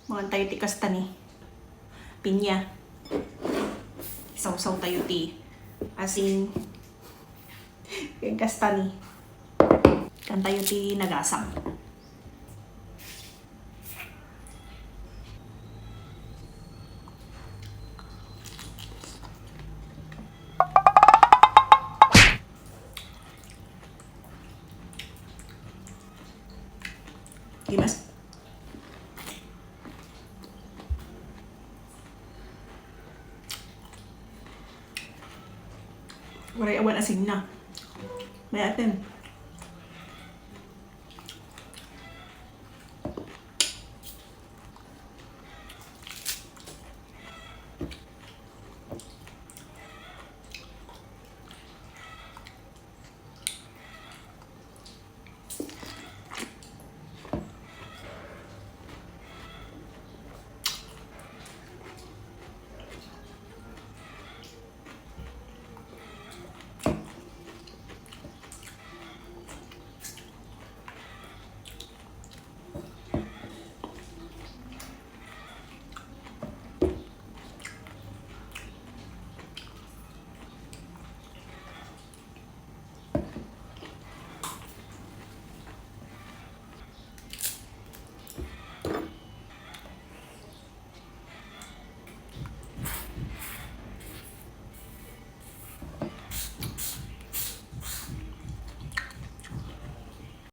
Mga tayo ti kasta ni. Pinya. Isaw-saw tayo ti. Asin. Yung kasta ni. Kan tayo ti nagasang. Gimas. Waray awan asin na. May atin.